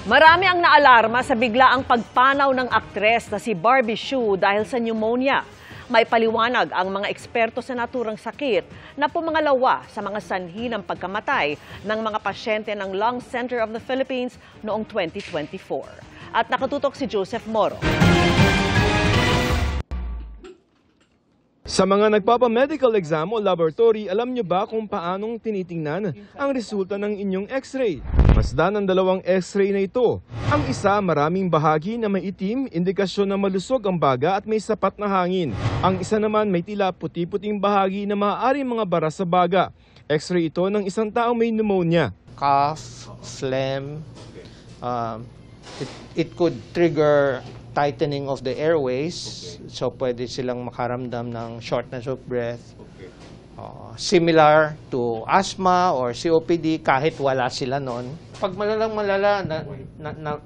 Marami ang naalarma sa biglaang pagpanaw ng aktres na si Barbie Hsu dahil sa pneumonia. May paliwanag ang mga eksperto sa naturang sakit na pumangalawa sa mga sanhi ng pagkamatay ng mga pasyente ng Lung Center of the Philippines noong 2024. At nakatutok si Joseph Moro. Sa mga nagpapa-medical exam o laboratory, alam niyo ba kung paanong tinitingnan ang resulta ng inyong x-ray? Masdan ang dalawang x-ray na ito. Ang isa, maraming bahagi na may itim, indikasyon na malusog ang baga at may sapat na hangin. Ang isa naman may tila puti-puting bahagi na maaaring mga bara sa baga. X-ray ito ng isang taong may pneumonia. Cough, phlegm, it could trigger tightening of the airways, so pwede silang makaramdam ng shortness of breath. Similar to asthma or COPD kahit wala sila nun. Pag malala,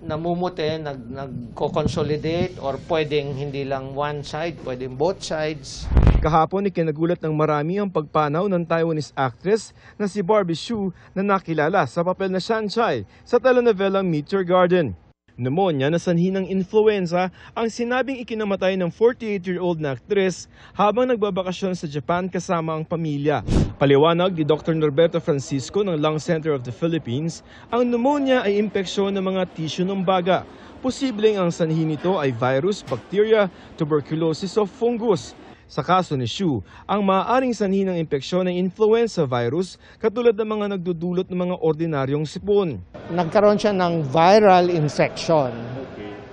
namumuti, nagko-consolidate or pwedeng hindi lang one side, pwedeng both sides. Kahapon ikinagulat ng marami ang pagpanaw ng Taiwanese actress na si Barbie Hsu na nakilala sa papel na Shanchai sa telenovelang Meet Your Garden. Pneumonia na sanhi ng influenza ang sinabing ikinamatay ng 48-year-old na aktres habang nagbabakasyon sa Japan kasama ang pamilya. Paliwanag ni Dr. Norberto Francisco ng Lung Center of the Philippines, ang pneumonia ay impeksyon ng mga tissue ng baga. Posibleng ang sanhi nito ay virus, bacteria, tuberculosis o fungus. Sa kaso ni Hsu, ang maaaring sanhi ng impeksyon ay influenza virus katulad ng mga nagdudulot ng mga ordinaryong sipon. Nagkaroon siya ng viral infection,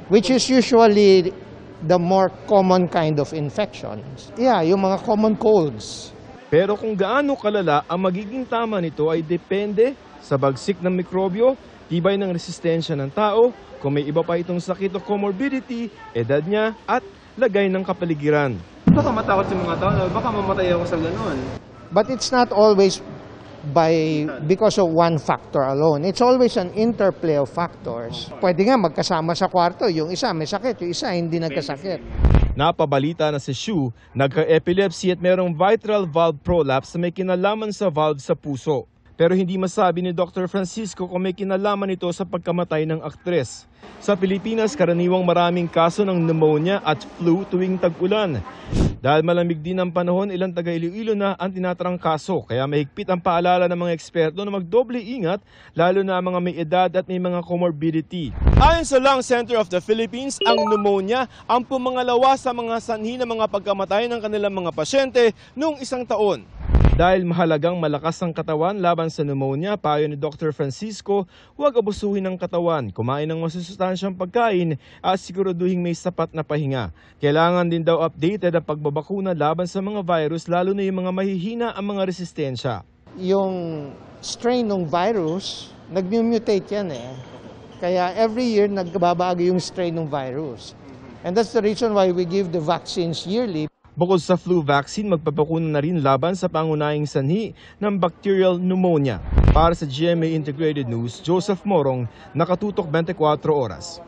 which is usually the more common kind of infections. Yeah, yung mga common colds. Pero kung gaano kalala ang magiging tama nito ay depende sa bagsik ng mikrobyo, tibay ng resistensya ng tao, kung may iba pa itong sakit o comorbidity, edad niya at lagay ng kapaligiran. Baka matakot sa mga tao, baka mamatay ako sa ganoon. But it's not always because of one factor alone. It's always an interplay of factors. Pwede nga magkasama sa kwarto, yung isa may sakit, yung isa hindi nagkasakit. Napabalita na si Hsu, nagka-epilepsy at mayroong mitral valve prolapse na may kinalaman sa valve sa puso. Pero hindi masabi ni Dr. Francisco kung may kinalaman ito sa pagkamatay ng aktres. Sa Pilipinas, karaniwang maraming kaso ng pneumonia at flu tuwing tag-ulan. Dahil malamig din ang panahon, ilang taga Iloilo na ang tinatarangkaso. Kaya mahigpit ang paalala ng mga eksperto na magdoble ingat, lalo na ang mga may edad at may mga comorbidity. Ayon sa Lung Center of the Philippines, ang pneumonia ang pumangalawa sa mga sanhi ng mga pagkamatay ng kanilang mga pasyente noong isang taon. Dahil mahalagang malakas ang katawan laban sa pneumonia, payo ni Dr. Francisco, huwag abusuhin ang katawan, kumain ng masusustansyang pagkain at siguraduhin may sapat na pahinga. Kailangan din daw updated ang pagbabakuna laban sa mga virus, lalo na yung mga mahihina ang mga resistensya. Yung strain ng virus, nag-mutate yan eh. Kaya every year nagbabago yung strain ng virus. And that's the reason why we give the vaccines yearly. Bukod sa flu vaccine, magpapakuna na rin laban sa pangunahing sanhi ng bacterial pneumonia. Para sa GMA Integrated News, Joseph Morong, nakatutok 24 oras.